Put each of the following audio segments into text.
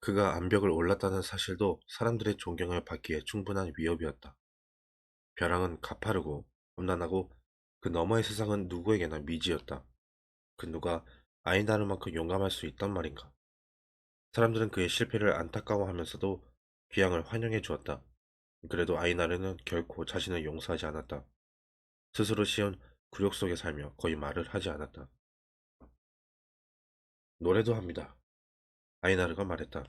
그가 암벽을 올랐다는 사실도 사람들의 존경을 받기에 충분한 위협이었다. 벼랑은 가파르고 험난하고 그 너머의 세상은 누구에게나 미지였다. 그 누가 아이나르만큼 용감할 수 있단 말인가. 사람들은 그의 실패를 안타까워하면서도 귀향을 환영해 주었다. 그래도 아이나르는 결코 자신을 용서하지 않았다. 스스로 씌운 굴욕 속에 살며 거의 말을 하지 않았다. 노래도 합니다. 아이나르가 말했다.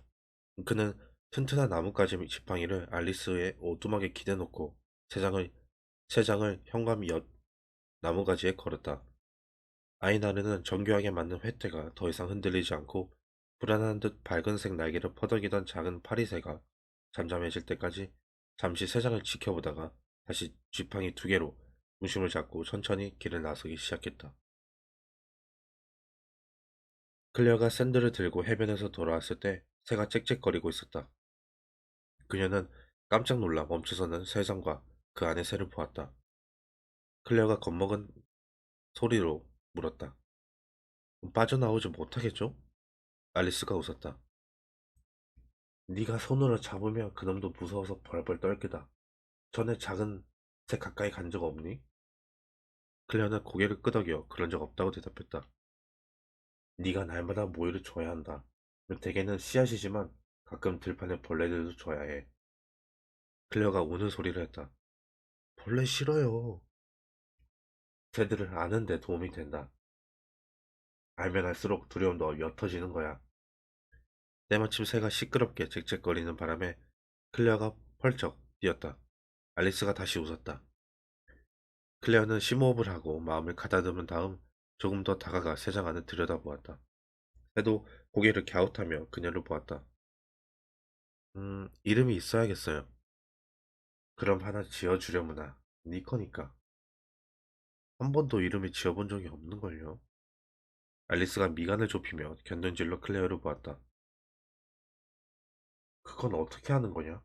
그는 튼튼한 나뭇가지 지팡이를 알리스의 오두막에 기대놓고 세 장을 현관이 옆 나뭇가지에 걸었다. 아이나르는 정교하게 맞는 횃대가 더 이상 흔들리지 않고 불안한 듯 밝은색 날개를 퍼덕이던 작은 파리새가 잠잠해질 때까지 잠시 세 장을 지켜보다가 다시 지팡이 두 개로 중심을 잡고 천천히 길을 나서기 시작했다. 클레어가 샌들을 들고 해변에서 돌아왔을 때 새가 짹짹거리고 있었다. 그녀는 깜짝 놀라 멈춰서는 세상과 그 안의 새를 보았다. 클레어가 겁먹은 소리로 물었다. 빠져나오지 못하겠죠? 알리스가 웃었다. 네가 손으로 잡으면 그놈도 무서워서 벌벌 떨 거다. 전에 작은 새 가까이 간 적 없니? 클레어는 고개를 끄덕여 그런 적 없다고 대답했다. 네가 날마다 모이를 줘야 한다. 대개는 씨앗이지만 가끔 들판에 벌레들도 줘야 해. 클레어가 우는 소리를 했다. 벌레 싫어요. 새들을 아는데 도움이 된다. 알면 알수록 두려움도 옅어지는 거야. 때마침 새가 시끄럽게 짹짹거리는 바람에 클레어가 펄쩍 뛰었다. 알리스가 다시 웃었다. 클레어는 심호흡을 하고 마음을 가다듬은 다음 조금 더 다가가 새장 안을 들여다보았다. 새도 고개를 갸웃하며 그녀를 보았다. 이름이 있어야겠어요. 그럼 하나 지어주려무나. 네 거니까. 한 번도 이름을 지어본 적이 없는걸요. 알리스가 미간을 좁히며 견눈질로 클레어를 보았다. 그건 어떻게 하는 거냐?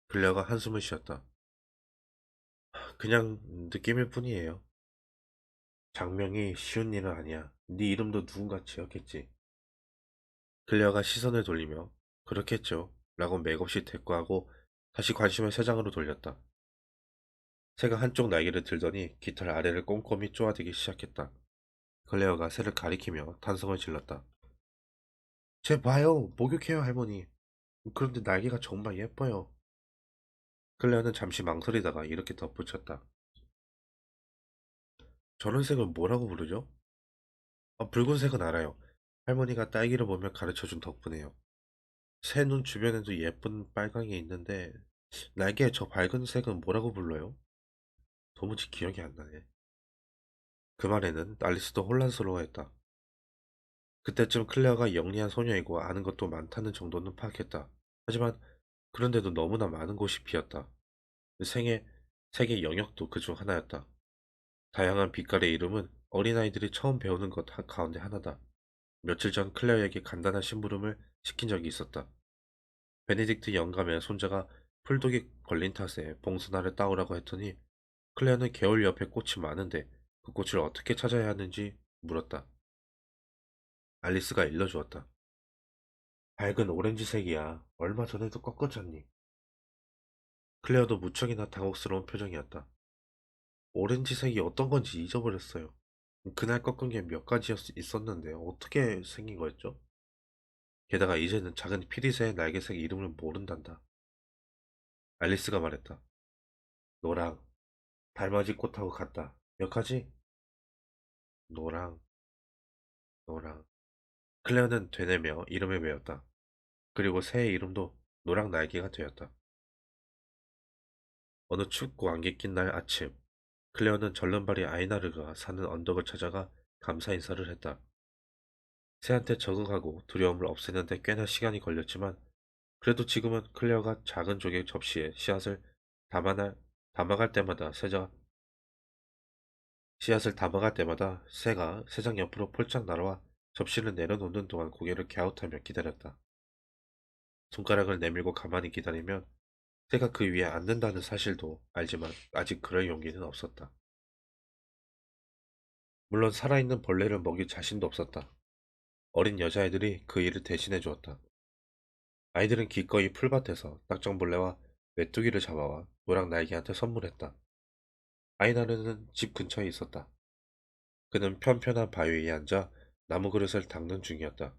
클레어가 한숨을 쉬었다. 그냥 느낌일 뿐이에요. 장명이 쉬운 일은 아니야. 네 이름도 누군가 지었겠지. 클레어가 시선을 돌리며 그렇겠죠. 라고 맥없이 대꾸하고 다시 관심을 새장으로 돌렸다. 새가 한쪽 날개를 들더니 깃털 아래를 꼼꼼히 쪼아대기 시작했다. 클레어가 새를 가리키며 탄성을 질렀다. 쟤 봐요. 목욕해요, 할머니. 그런데 날개가 정말 예뻐요. 클레어는 잠시 망설이다가 이렇게 덧붙였다. 저런 색을 뭐라고 부르죠? 붉은색은 알아요. 할머니가 딸기를 보며 가르쳐준 덕분에요. 새 눈 주변에도 예쁜 빨강이 있는데 날개 저 밝은 색은 뭐라고 불러요? 도무지 기억이 안 나네. 그 말에는 알리스도 혼란스러워했다. 그때쯤 클레어가 영리한 소녀이고 아는 것도 많다는 정도는 파악했다. 하지만 그런데도 너무나 많은 곳이 비었다. 생의 세계 영역도 그중 하나였다. 다양한 빛깔의 이름은 어린아이들이 처음 배우는 것 가운데 하나다. 며칠 전 클레어에게 간단한 심부름을 시킨 적이 있었다. 베네딕트 영감의 손자가 풀독이 걸린 탓에 봉선화를 따오라고 했더니 클레어는 개울 옆에 꽃이 많은데 그 꽃을 어떻게 찾아야 하는지 물었다. 알리스가 일러주었다. 밝은 오렌지색이야. 얼마 전에도 꺾었잖니. 클레어도 무척이나 당혹스러운 표정이었다. 오렌지색이 어떤 건지 잊어버렸어요. 그날 꺾은 게 몇 가지 있었는데 어떻게 생긴 거였죠? 게다가 이제는 작은 피리새의 날개색 이름을 모른단다. 알리스가 말했다. 노랑, 달맞이 꽃하고 같다. 기억하지? 노랑, 노랑. 클레어는 되뇌며 이름을 외웠다. 그리고 새의 이름도 노랑 날개가 되었다. 어느 춥고 안개 낀 날 아침, 클레어는 절름발이 아이나르가 사는 언덕을 찾아가 감사 인사를 했다. 새한테 적응하고 두려움을 없애는데 꽤나 시간이 걸렸지만 그래도 지금은 클레어가 작은 조개 접시에 담아날, 담아갈 때마다 씨앗을 담아갈 때마다 새가 새장 옆으로 폴짝 날아와 접시를 내려놓는 동안 고개를 갸웃하며 기다렸다. 손가락을 내밀고 가만히 기다리면 새가 그 위에 앉는다는 사실도 알지만 아직 그럴 용기는 없었다. 물론 살아있는 벌레를 먹일 자신도 없었다. 어린 여자애들이 그 일을 대신해 주었다. 아이들은 기꺼이 풀밭에서 딱정벌레와 메뚜기를 잡아와 노랑 날개한테 선물했다. 아이나르는 집 근처에 있었다. 그는 편편한 바위 위에 앉아 나무 그릇을 닦는 중이었다.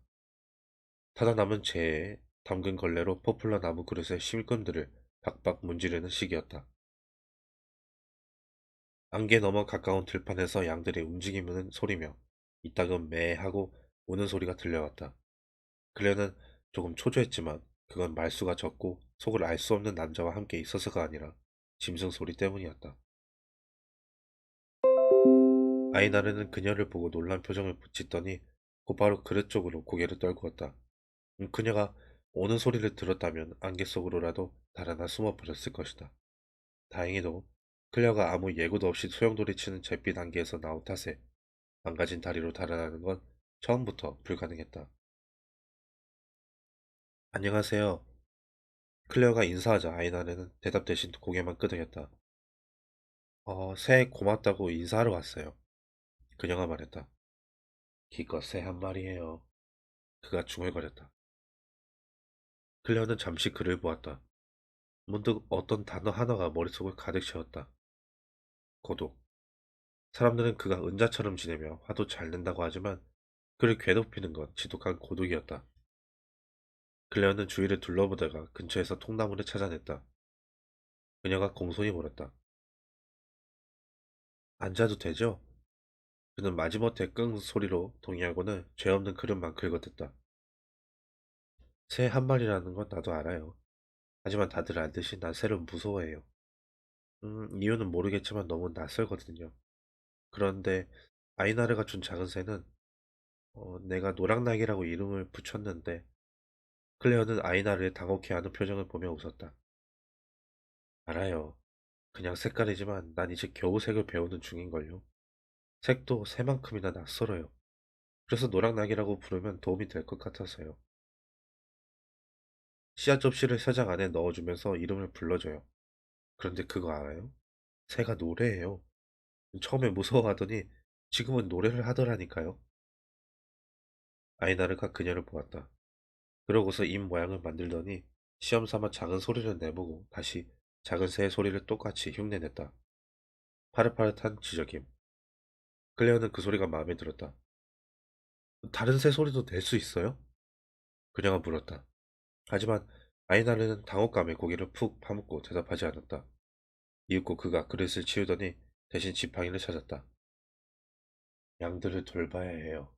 타다 남은 재에 담근 걸레로 포플러 나무 그릇의 실금들을 박박 문지르는 시기였다. 안개 너머 가까운 들판에서 양들의 움직이는 소리며 이따금 매 하고 우는 소리가 들려왔다. 그녀는 조금 초조했지만 그건 말수가 적고 속을 알 수 없는 남자와 함께 있어서가 아니라 짐승 소리 때문이었다. 아이나르는 그녀를 보고 놀란 표정을 붙이더니 곧바로 그릇 쪽으로 고개를 떨구었다. 그녀가 오는 소리를 들었다면 안개 속으로라도 달아나 숨어버렸을 것이다. 다행히도 클레어가 아무 예고도 없이 소용돌이 치는 잿빛 안개에서 나온 탓에 망가진 다리로 달아나는 건 처음부터 불가능했다. 안녕하세요. 클레어가 인사하자 아이나르는 대답 대신 고개만 끄덕였다. 새해 고맙다고 인사하러 왔어요. 그녀가 말했다. 기껏 새 한 마리예요. 그가 중얼거렸다. 클레어는 잠시 그를 보았다. 문득 어떤 단어 하나가 머릿속을 가득 채웠다. 고독. 사람들은 그가 은자처럼 지내며 화도 잘 낸다고 하지만 그를 괴롭히는 건 지독한 고독이었다. 클레어는 주위를 둘러보다가 근처에서 통나무를 찾아냈다. 그녀가 공손히 물었다. 앉아도 되죠? 그는 마지못해 끙 소리로 동의하고는 죄 없는 그릇만 긁어댔다. 새 한 마리라는 건 나도 알아요. 하지만 다들 알듯이 난 새를 무서워해요. 이유는 모르겠지만 너무 낯설거든요. 그런데 아이나르가 준 작은 새는 내가 노랑날개라고 이름을 붙였는데 클레어는 아이나르의 당혹해하는 표정을 보며 웃었다. 알아요. 그냥 색깔이지만 난 이제 겨우 색을 배우는 중인걸요. 색도 새만큼이나 낯설어요. 그래서 노랑날개라고 부르면 도움이 될 것 같아서요. 씨앗 접시를 새장 안에 넣어주면서 이름을 불러줘요. 그런데 그거 알아요? 새가 노래해요. 처음에 무서워하더니 지금은 노래를 하더라니까요. 아이나르가 그녀를 보았다. 그러고서 입 모양을 만들더니 시험 삼아 작은 소리를 내보고 다시 작은 새의 소리를 똑같이 흉내냈다. 파릇파릇한 지저김. 클레어는 그 소리가 마음에 들었다. 다른 새 소리도 낼 수 있어요? 그녀가 물었다. 하지만 아이나르는 당혹감에 고개를 푹 파묻고 대답하지 않았다. 이윽고 그가 그릇을 치우더니 대신 지팡이를 찾았다. 양들을 돌봐야 해요.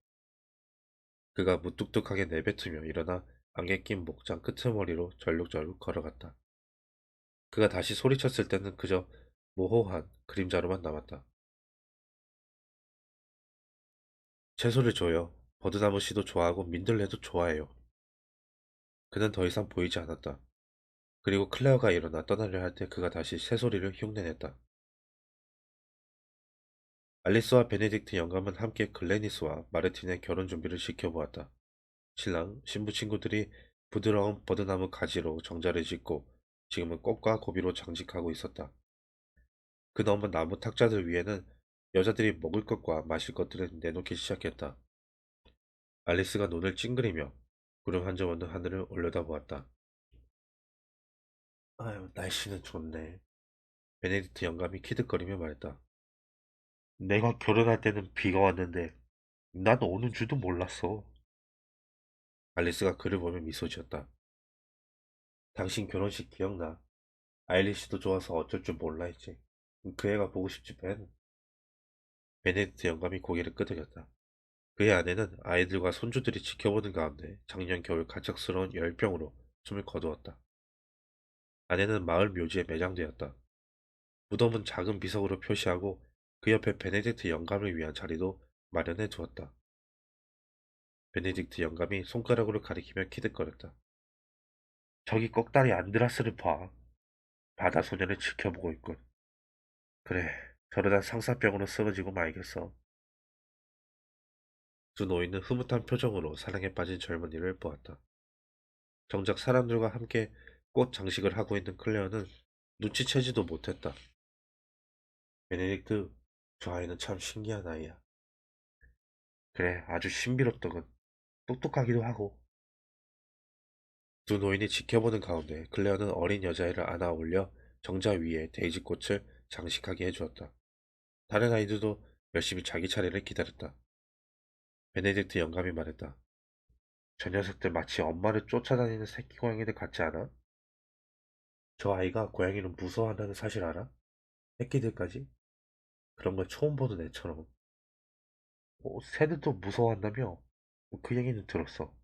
그가 무뚝뚝하게 내뱉으며 일어나 안개 낀 목장 끄트머리로 절룩절룩 걸어갔다. 그가 다시 소리쳤을 때는 그저 모호한 그림자로만 남았다. 채소를 줘요. 버드나무 씨도 좋아하고 민들레도 좋아해요. 그는 더 이상 보이지 않았다. 그리고 클레어가 일어나 떠나려 할 때 그가 다시 새소리를 흉내냈다. 알리스와 베네딕트 영감은 함께 글래니스와 마르틴의 결혼 준비를 지켜보았다. 신랑, 신부 친구들이 부드러운 버드나무 가지로 정자를 짓고 지금은 꽃과 고비로 장식하고 있었다. 그 너먼 나무 탁자들 위에는 여자들이 먹을 것과 마실 것들을 내놓기 시작했다. 알리스가 눈을 찡그리며 구름 한 점 없는 하늘을 올려다보았다. 아유, 날씨는 좋네. 베네딕트 영감이 키득거리며 말했다. 내가 결혼할 때는 비가 왔는데 난 오는 줄도 몰랐어. 알리스가 그를 보며 미소 지었다. 당신 결혼식 기억나? 아일리시도 좋아서 어쩔 줄 몰라 했지. 그 애가 보고 싶지 벤. 베네딕트 영감이 고개를 끄덕였다. 그의 아내는 아이들과 손주들이 지켜보는 가운데 작년 겨울 가책스러운 열병으로 숨을 거두었다. 아내는 마을 묘지에 매장되었다. 무덤은 작은 비석으로 표시하고 그 옆에 베네딕트 영감을 위한 자리도 마련해 두었다. 베네딕트 영감이 손가락으로 가리키며 키득거렸다. 저기 꼭다리 안드라스를 봐. 바다 소년을 지켜보고 있군. 그래, 저러다 상사병으로 쓰러지고 말겠어. 두 노인은 흐뭇한 표정으로 사랑에 빠진 젊은이를 보았다. 정작 사람들과 함께 꽃 장식을 하고 있는 클레어는 눈치채지도 못했다. 베네딕트, 저 아이는 참 신기한 아이야. 그래, 아주 신비롭더군. 똑똑하기도 하고. 두 노인이 지켜보는 가운데 클레어는 어린 여자애를 안아 올려 정자 위에 데이지꽃을 장식하게 해주었다. 다른 아이들도 열심히 자기 차례를 기다렸다. 베네딕트 영감이 말했다. 저 녀석들 마치 엄마를 쫓아다니는 새끼 고양이들 같지 않아? 저 아이가 고양이를 무서워한다는 사실 알아? 새끼들까지? 그런 걸 처음 보는 애처럼. 새들도 무서워한다며? 그 얘기는 들었어.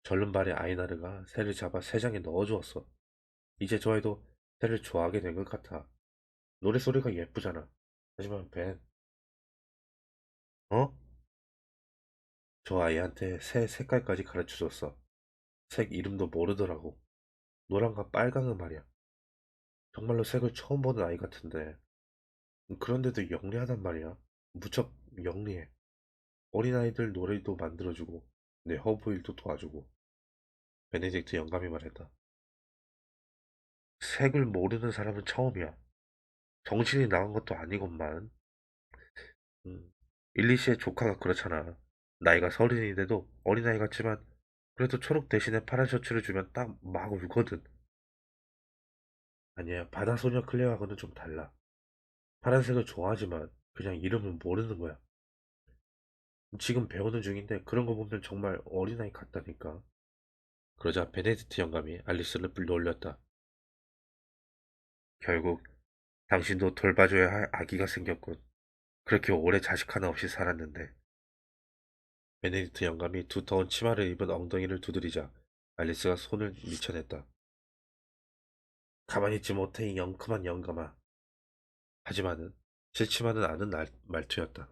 절름발의 아이나르가 새를 잡아 새장에 넣어주었어. 이제 저 아이도 새를 좋아하게 된 것 같아. 노랫소리가 예쁘잖아. 하지만 벤, 어? 저 아이한테 새 색깔까지 가르쳐줬어. 색 이름도 모르더라고. 노랑과 빨강은 말이야. 정말로 색을 처음 보는 아이 같은데. 그런데도 영리하단 말이야. 무척 영리해. 어린아이들 노래도 만들어주고 내 허브일도 도와주고. 베네딕트 영감이 말했다. 색을 모르는 사람은 처음이야. 정신이 나간 것도 아니건만. 음, 일리 씨의 조카가 그렇잖아. 나이가 서른인데도 어린아이 같지만 그래도 초록 대신에 파란 셔츠를 주면 딱 막 울거든. 아니야, 바다소녀 클레어하고는 좀 달라. 파란색을 좋아하지만 그냥 이름은 모르는 거야. 지금 배우는 중인데 그런 거 보면 정말 어린아이 같다니까. 그러자 베네디트 영감이 알리스를 불러올렸다. 결국 당신도 돌봐줘야 할 아기가 생겼군. 그렇게 오래 자식 하나 없이 살았는데. 베네디트 영감이 두터운 치마를 입은 엉덩이를 두드리자 알리스가 손을 밀쳐냈다. 가만히 있지 못해 이 영큼한 영감아. 하지만은 싫지만은 않은 말투였다.